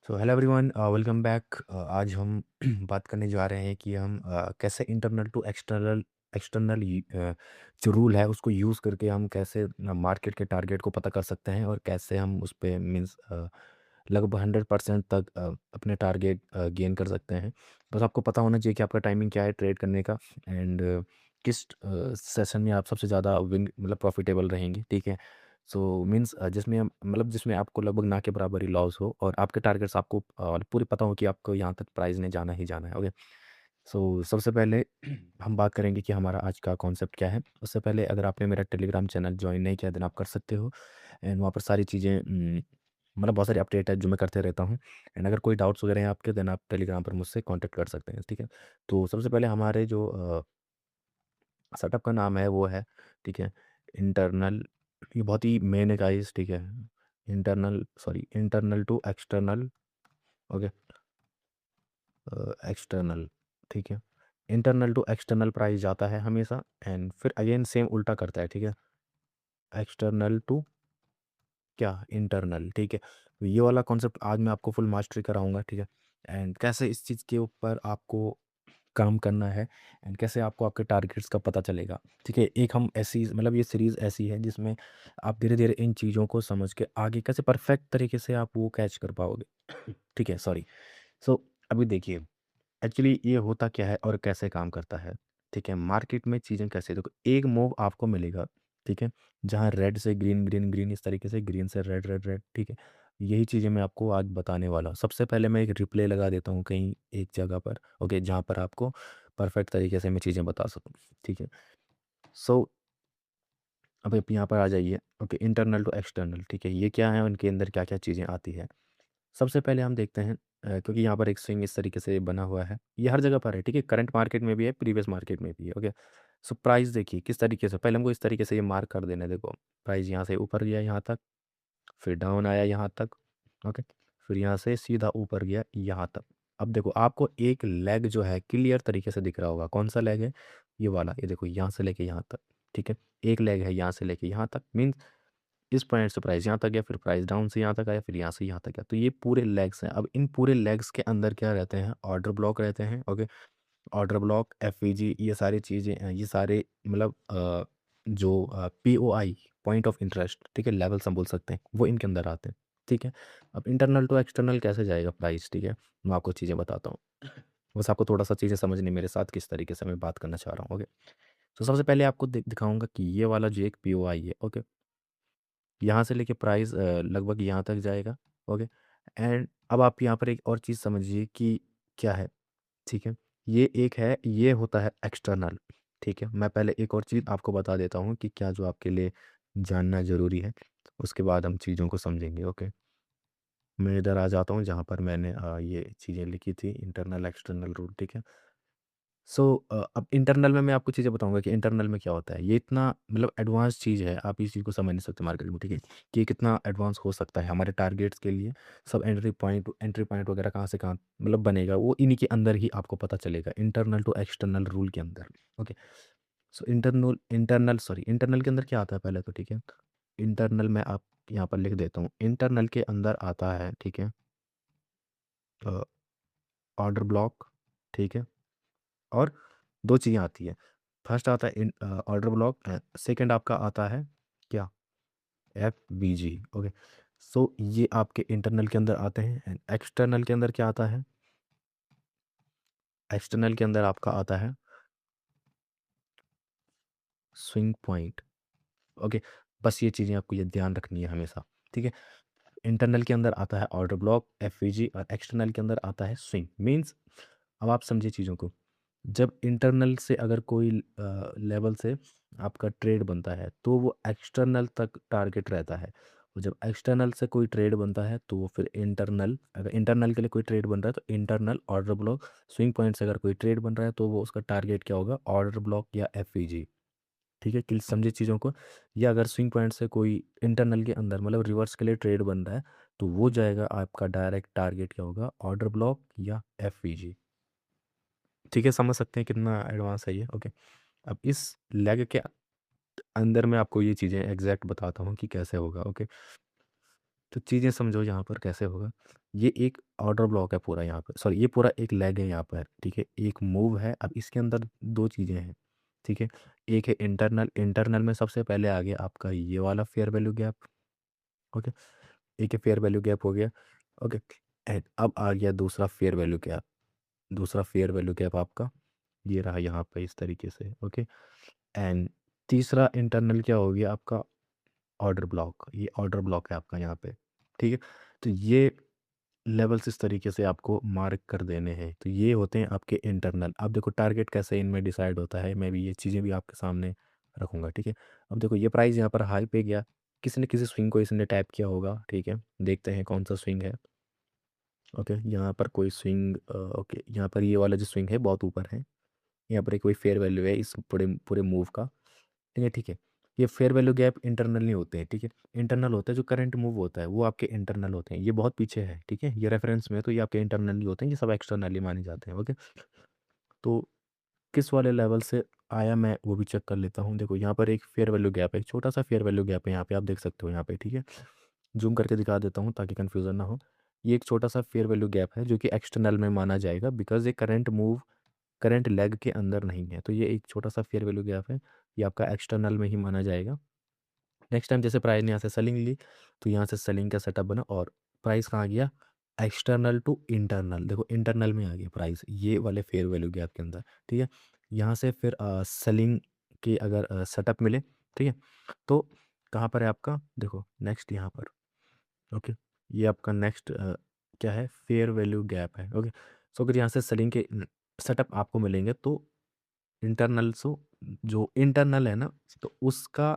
So hello everyone, welcome back. आज हम बात करने जा रहे हैं कि हम कैसे इंटरनल टू एक्सटर्नल एक्सटर्नल जो रूल है उसको यूज़ करके हम कैसे मार्केट के टारगेट को पता कर सकते हैं और कैसे हम उस पे मीन्स लगभग 100% तक अपने टारगेट गेन कर सकते हैं। बस आपको पता होना चाहिए कि आपका टाइमिंग क्या है ट्रेड करने का एंड किस सेशन में आप सबसे ज़्यादा विन मतलब प्रॉफिटेबल रहेंगे, ठीक है। सो मीन्स जिसमें जिसमें आपको लगभग ना के बराबर ही लॉस हो और आपके टारगेट्स आपको पूरी पता हो कि आपको यहाँ तक प्राइस ने जाना ही जाना है। ओके। सो सबसे पहले हम बात करेंगे कि हमारा आज का कॉन्सेप्ट क्या है। उससे पहले अगर आपने मेरा टेलीग्राम चैनल ज्वाइन नहीं किया देन आप कर सकते हो एंड वहाँ पर सारी चीज़ें बहुत सारी अपडेट है जो मैं करते रहता हूँ। एंड अगर कोई डाउट्स वगैरह हैं आपके देन आप टेलीग्राम पर मुझसे कॉन्टैक्ट कर सकते हैं, ठीक है। तो सबसे पहले हमारे जो सेटअप का नाम है वो है, ठीक है, इंटरनल। ये बहुत ही मेन है गाइस, ठीक है। Internal to external. Okay. External, ठीक है। इंटरनल टू एक्सटर्नल प्राइस जाता है हमेशा एंड फिर अगेन सेम उल्टा करता है, ठीक है। एक्सटर्नल टू क्या इंटरनल, ठीक है। तो ये वाला कॉन्सेप्ट आज मैं आपको फुल मास्टरी कराऊंगा, ठीक है। एंड कैसे इस चीज़ के ऊपर आपको काम करना है एंड कैसे आपको आपके टारगेट्स का पता चलेगा, ठीक है। एक हम ऐसी ये सीरीज़ ऐसी है जिसमें आप धीरे धीरे इन चीज़ों को समझ के आगे कैसे परफेक्ट तरीके से आप वो कैच कर पाओगे। ठीक है, सॉरी। सो अभी देखिए, एक्चुअली ये होता क्या है और कैसे काम करता है, ठीक है। मार्केट में चीज़ें कैसे, देखो एक मूव आपको मिलेगा, ठीक है, जहाँ रेड से ग्रीन ग्रीन ग्रीन इस तरीके से, ग्रीन से रेड रेड रेड, ठीक है। यही चीज़ें मैं आपको आज बताने वाला हूँ। सबसे पहले मैं एक रिप्ले लगा देता हूँ कहीं एक जगह पर, ओके, जहाँ पर आपको परफेक्ट तरीके से मैं चीज़ें बता सकूँ, ठीक है। सो अब आप यहाँ पर आ जाइए, ओके। इंटरनल टू एक्सटर्नल, ठीक है, ये क्या है, उनके अंदर क्या क्या चीज़ें आती है। सबसे पहले हम देखते हैं क्योंकि यहाँ पर एक स्विंग इस तरीके से बना हुआ है, ये हर जगह पर है, ठीक है। करंट मार्केट में भी है, प्रीवियस मार्केट में भी है, ओके। सो प्राइस देखिए किस तरीके से, पहले हमको इस तरीके से ये मार्क कर देना है। देखो प्राइस यहाँ से ऊपर गया यहाँ तक, फिर डाउन आया यहाँ तक, ओके, फिर यहाँ से सीधा ऊपर गया यहाँ तक। अब देखो आपको एक लेग जो है क्लियर तरीके से दिख रहा होगा, कौन सा लेग है, ये वाला, ये देखो यहाँ से लेके यहाँ तक, ठीक है। एक लेग है यहाँ से लेके यहाँ तक, मीन्स इस पॉइंट से प्राइस यहाँ तक गया, फिर प्राइस डाउन से यहाँ तक आया, फिर यहाँ से यहाँ तक गया। तो ये पूरे लेग्स हैं। अब इन पूरे लेग्स के अंदर क्या रहते हैं, ऑर्डर ब्लॉक रहते हैं, ओके। ऑर्डर ब्लॉक, एफवीजी, ये सारी चीज़ें ये सारे जो पीओआई, पॉइंट ऑफ इंटरेस्ट, ठीक है, लेवल्स हम बोल सकते हैं, वो इनके अंदर आते हैं, ठीक है। अब इंटरनल टू एक्सटर्नल कैसे जाएगा प्राइस, ठीक है, मैं आपको चीज़ें बताता हूँ। बस आपको थोड़ा सा चीज़ें समझनी मेरे साथ किस तरीके से मैं बात करना चाह रहा हूँ, ओके। तो सबसे पहले आपको दिखाऊंगा कि ये वाला जो एक पीओआई है, ओके, यहाँ से लेके प्राइस लगभग यहाँ तक जाएगा, ओके। एंड अब आप यहाँ पर एक और चीज़ समझिए कि क्या है, ठीक है। ये एक है, ये होता है एक्सटर्नल, ठीक है। मैं पहले एक और चीज़ आपको बता देता हूँ कि क्या जो आपके लिए जानना ज़रूरी है, उसके बाद हम चीज़ों को समझेंगे, ओके। मैं इधर आ जाता हूँ जहाँ पर मैंने ये चीज़ें लिखी थी, इंटरनल एक्सटर्नल रूल, ठीक है। सो अब इंटरनल में मैं आपको चीज़ें बताऊँगा कि इंटरनल में क्या होता है। ये इतना एडवांस चीज़ है, आप इस चीज़ को समझ नहीं सकते मार्केट में, ठीक है, कि ये कितना एडवांस हो सकता है हमारे टारगेट्स के लिए। सब एंट्री पॉइंट वगैरह कहाँ से कहाँ बनेगा, वो इन्हीं के अंदर ही आपको पता चलेगा, इंटरनल टू एक्सटर्नल रूल के अंदर, ओके। सो इंटरनल के अंदर क्या आता है पहले तो, ठीक है। इंटरनल में आप यहाँ पर लिख देता हूँ, इंटरनल के अंदर आता है, ठीक है, ऑर्डर ब्लॉक, ठीक है। और 2 चीज़ें आती हैं। फर्स्ट आता है ऑर्डर ब्लॉक, सेकंड आपका आता है क्या? FVG, okay. सो ये आपके इंटरनल के अंदर आते हैं एंड एक्सटर्नल के अंदर क्या आता है? एक्सटर्नल के अंदर आपका आता है स्विंग पॉइंट, ओके। बस ये चीज़ें आपको ये ध्यान रखनी है हमेशा, ठीक है। इंटरनल के अंदर आता है ऑर्डर ब्लॉक, एफवीजी, और एक्सटर्नल के अंदर आता है स्विंग। मीन्स अब आप समझिए चीज़ों को। जब इंटरनल से अगर कोई लेवल से आपका ट्रेड बनता है तो वो एक्सटर्नल तक टारगेट रहता है, और जब एक्सटर्नल से कोई ट्रेड बनता है तो वो फिर इंटरनल, अगर इंटरनल के लिए कोई ट्रेड बन रहा है तो internal order block, swing point से अगर कोई ट्रेड बन रहा है तो वो उसका टारगेट क्या होगा, ऑर्डर ब्लॉक या एफईजी, ठीक है। कि समझे चीज़ों को। या अगर स्विंग पॉइंट से कोई इंटरनल के अंदर रिवर्स के लिए ट्रेड बन रहा है तो वो जाएगा आपका डायरेक्ट टारगेट क्या होगा, ऑर्डर ब्लॉक या एफईजी, ठीक है। समझ सकते हैं कितना एडवांस है ये, ओके। अब इस लेग के अंदर मैं आपको ये चीज़ें एग्जैक्ट बताता हूँ कि कैसे होगा, ओके। तो चीज़ें समझो यहाँ पर कैसे होगा। ये एक ऑर्डर ब्लॉक है पूरा यहाँ पे, सॉरी ये पूरा एक लेग है यहाँ पर, ठीक है। एक मूव है, अब इसके अंदर 2 चीज़ें हैं, ठीक है। एक है इंटरनल, इंटरनल में सबसे पहले आ गया आपका ये वाला फेयर वैल्यू गैप, ओके। एक है फेयर वैल्यू गैप हो गया, ओके। एंड अब आ गया दूसरा फेयर वैल्यू गैप, दूसरा फेयर वैल्यू गैप आपका ये रहा यहाँ पे इस तरीके से, ओके। एंड तीसरा इंटरनल क्या हो गया आपका ऑर्डर ब्लॉक, ये ऑर्डर ब्लॉक है आपका यहाँ पे, ठीक है। तो ये लेवल्स इस तरीके से आपको मार्क कर देने हैं, तो ये होते हैं आपके इंटरनल। अब देखो टारगेट कैसे इनमें डिसाइड होता है, मैं भी ये चीज़ें भी आपके सामने रखूँगा, ठीक है। अब देखो ये प्राइस यहाँ पर हाई पे गया, किसी न किसी स्विंग को इसने टैप किया होगा, ठीक है। देखते हैं कौन सा स्विंग है, ओके। यहाँ पर कोई स्विंग, ओके यहाँ पर ये वाला जो स्विंग है बहुत ऊपर है, यहाँ पर एक कोई फेयर वैल्यू है इस पूरे पूरे मूव का, ठीक है, ठीक है। ये फेयर वैल्यू गैप इंटरनल नहीं होते हैं, ठीक है। इंटरनल होता है जो करंट मूव होता है वो आपके इंटरनल होते हैं, ये बहुत पीछे है, ठीक है। ये रेफरेंस में है तो ये आपके इंटरनल ही होते हैं, ये सब एक्सटर्नली माने जाते हैं, ओके। तो किस वाले लेवल से आया मैं वो भी चेक कर लेता हूँ। देखो यहाँ पर एक फेयर वैल्यू गैप है, एक छोटा सा फेयर वैल्यू गैप है यहाँ पे, आप देख सकते हो यहाँ पे, ठीक है। जूम करके दिखा देता हूँ ताकि कन्फ्यूज़न ना हो। ये एक छोटा सा फेयर वैल्यू गैप है जो कि एक्सटर्नल में माना जाएगा, बिकॉज ये करंट मूव करंट लेग के अंदर नहीं है, तो ये एक छोटा सा फेयर वैल्यू गैप है, ये आपका एक्सटर्नल में ही माना जाएगा। नेक्स्ट टाइम जैसे प्राइस ने यहाँ से सेलिंग ली तो यहाँ से सेलिंग का सेटअप बना और प्राइस कहाँ गया, एक्सटर्नल टू इंटरनल। देखो इंटरनल में आ गया प्राइस ये वाले फेयर वैल्यू गैप के अंदर, ठीक है। यहाँ से फिर सेलिंग के अगर सेटअप मिले, ठीक है, तो कहाँ पर है आपका, देखो नेक्स्ट यहाँ पर, ओके। ये आपका नेक्स्ट क्या है, फेयर वैल्यू गैप है, ओके। सो अगर यहाँ से सेलिंग के सेटअप आपको मिलेंगे तो इंटरनल, सो जो इंटरनल है ना, तो उसका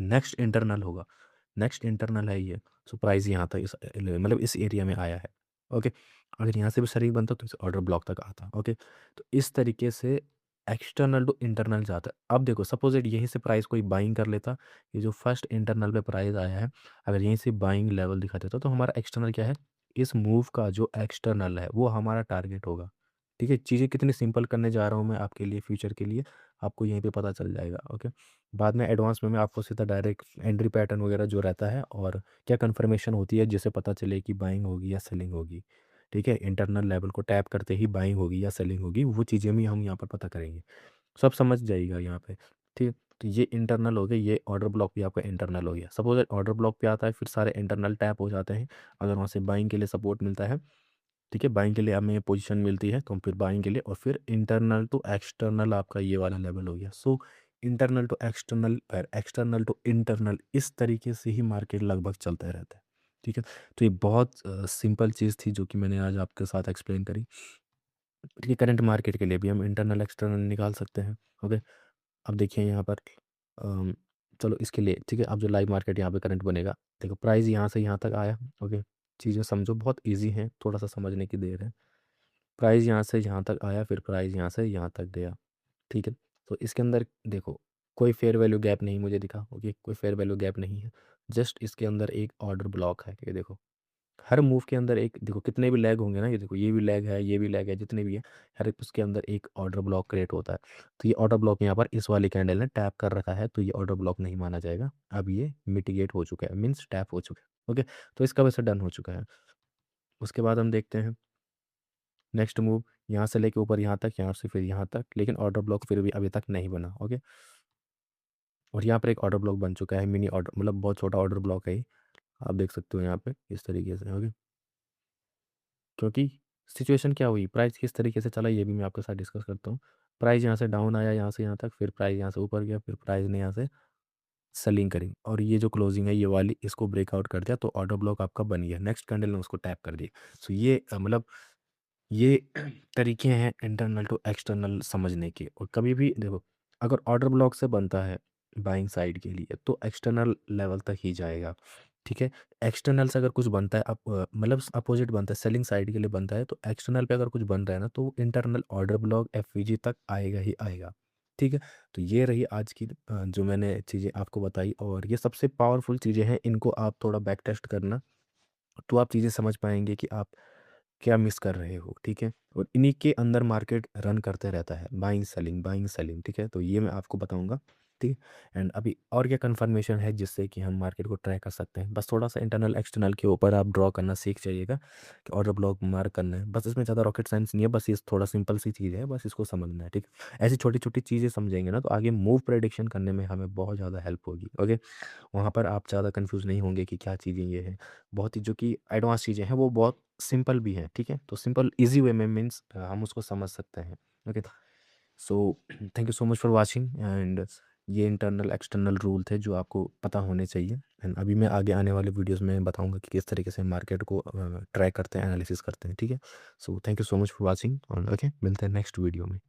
नेक्स्ट इंटरनल होगा, नेक्स्ट इंटरनल है ये। सो प्राइस यहाँ तक मतलब इस एरिया में आया है, ओके। अगर यहाँ से भी शरीक बनता तो इस ऑर्डर ब्लॉक तक आता, ओके। तो इस तरीके से एक्सटर्नल टू इंटरनल जाता है। अब देखो सपोज इट यहीं से प्राइस कोई बाइंग कर लेता, ये जो फर्स्ट इंटरनल पे प्राइस आया है, अगर यहीं से बाइंग लेवल दिखा देता तो हमारा एक्सटर्नल क्या है, इस मूव का जो एक्सटर्नल है वो हमारा टारगेट होगा, ठीक है। चीज़ें कितनी सिंपल करने जा रहा हूँ मैं आपके लिए, फ्यूचर के लिए आपको यहीं पे पता चल जाएगा, ओके। बाद में एडवांस में मैं आपको सीधा डायरेक्ट एंट्री पैटर्न वगैरह जो रहता है और क्या कंफर्मेशन होती है जिससे पता चले कि बाइंग होगी या सेलिंग होगी, ठीक है। इंटरनल लेवल को टैप करते ही बाइंग होगी या सेलिंग होगी, वो चीज़ें भी हम यहाँ पर पता करेंगे, सब समझ जाइएगा यहाँ पे, ठीक है। तो ये इंटरनल हो गया, ये ऑर्डर ब्लॉक भी आपका इंटरनल हो गया। सपोज ऑर्डर ब्लॉक पे आता है फिर सारे इंटरनल टैप हो जाते हैं, अगर वहाँ से बाइंग के लिए सपोर्ट मिलता है, ठीक है, बाइंग के लिए हमें पोजीशन मिलती है तो हम फिर बाइंग के लिए, और फिर इंटरनल टू एक्सटर्नल आपका ये वाला लेवल हो गया। सो इंटरनल टू एक्सटर्नल और एक्सटर्नल टू इंटरनल, इस तरीके से ही मार्केट लगभग चलता रहता है, ठीक है। तो ये बहुत सिंपल चीज़ थी जो कि मैंने आज आपके साथ एक्सप्लेन करी, ठीक है। करंट मार्केट के लिए भी हम इंटरनल एक्सटर्नल निकाल सकते हैं, ओके। अब देखिए यहाँ पर अम, चलो इसके लिए, ठीक है, अब जो लाइव मार्केट यहाँ पे करंट बनेगा, देखो प्राइस यहाँ से यहाँ तक आया, ओके। चीज़ें समझो बहुत इजी हैं, थोड़ा सा समझने की देर है। प्राइस यहाँ से यहाँ तक आया, फिर प्राइस यहाँ से यहाँ तक गया, ठीक है। तो इसके अंदर देखो कोई फेयर वैल्यू गैप नहीं मुझे दिखा, ओके, कोई फेयर वैल्यू गैप नहीं है, जस्ट इसके अंदर एक ऑर्डर ब्लॉक है, ये देखो। हर मूव के अंदर एक देखो कितने भी लैग होंगे ना, ये देखो ये भी लैग है, ये भी लैग है, जितने भी है, हर एक उसके अंदर एक ऑर्डर ब्लॉक क्रिएट होता है। तो ये ऑर्डर ब्लॉक यहाँ पर इस वाली कैंडल ने टैप कर रखा है, तो ये ऑर्डर ब्लॉक नहीं माना जाएगा। अब ये मिटिगेट हो चुका है, मीन्स टैप हो चुका है, ओके। तो इसका वैसे डन हो चुका है। उसके बाद हम देखते हैं नेक्स्ट मूव, यहाँ से लेके ऊपर यहाँ तक, यहाँ से फिर यहाँ तक, लेकिन ऑर्डर ब्लॉक फिर भी अभी तक नहीं बना, ओके। और यहाँ पर एक ऑर्डर ब्लॉक बन चुका है, मिनी ऑर्डर मतलब बहुत छोटा ऑर्डर ब्लॉक है ये, आप देख सकते हो यहाँ पे इस तरीके से, ओके। क्योंकि सिचुएशन क्या हुई, प्राइस किस तरीके से चला ये भी मैं आपके साथ डिस्कस करता हूँ। प्राइस यहाँ से डाउन आया यहाँ से यहाँ तक, फिर प्राइस यहाँ से ऊपर गया, फिर प्राइस ने यहाँ से सेलिंग करी और ये जो क्लोजिंग है ये वाली इसको ब्रेकआउट कर दिया, तो ऑर्डर ब्लॉक आपका बन गया, नेक्स्ट कैंडल ने उसको टैप कर दिया। सो ये मतलब ये तरीके हैं इंटरनल टू एक्सटर्नल समझने के। और कभी भी देखो अगर ऑर्डर ब्लॉक से बनता है बाइंग साइड के लिए तो एक्सटर्नल लेवल तक ही जाएगा, ठीक है। एक्सटर्नल से अगर कुछ बनता है मतलब अपोजिट बनता है, सेलिंग साइड के लिए बनता है, तो एक्सटर्नल पे अगर कुछ बन रहा है ना तो इंटरनल ऑर्डर ब्लॉक एफवीजी तक आएगा ही आएगा, ठीक है। तो ये रही आज की जो मैंने चीज़ें आपको बताई, और ये सबसे पावरफुल चीज़ें हैं, इनको आप थोड़ा बैक टेस्ट करना, तो आप चीज़ें समझ पाएंगे कि आप क्या मिस कर रहे हो, ठीक है। और इन्हीं के अंदर मार्केट रन करते रहता है, बाइंग सेलिंग, ठीक है। तो ये मैं आपको बताऊंगा। ठीक है। एंड अभी और क्या कन्फर्मेशन है जिससे कि हम मार्केट को ट्रैक कर सकते हैं, बस थोड़ा सा इंटरनल एक्सटर्नल के ऊपर आप ड्रॉ करना सीख जाइएगा कि ऑर्डर ब्लॉक मार्क करना है, बस इसमें ज़्यादा रॉकेट साइंस नहीं है, बस ये थोड़ा सिंपल सी चीज़ है, बस इसको समझना है, ठीक है। ऐसी छोटी छोटी चीज़ें समझेंगे ना तो आगे मूव प्रेडिक्शन करने में हमें बहुत ज़्यादा हेल्प होगी। ओके, वहाँ पर आप ज़्यादा कंफ्यूज नहीं होंगे कि क्या चीज़ें ये हैं, बहुत ही जो कि एडवांस चीज़ें हैं वो बहुत सिंपल भी हैं, ठीक है। तो सिंपल ईजी वे में मीन्स हम उसको समझ सकते हैं। Okay, so thank you so much for watching. And ये इंटरनल एक्सटर्नल रूल थे जो आपको पता होने चाहिए। एंड अभी मैं आगे आने वाले वीडियोस में बताऊंगा कि किस तरीके से मार्केट को ट्रैक करते हैं, एनालिसिस करते हैं, ठीक है। So thank you so much for watching और ओके, मिलते हैं नेक्स्ट वीडियो में।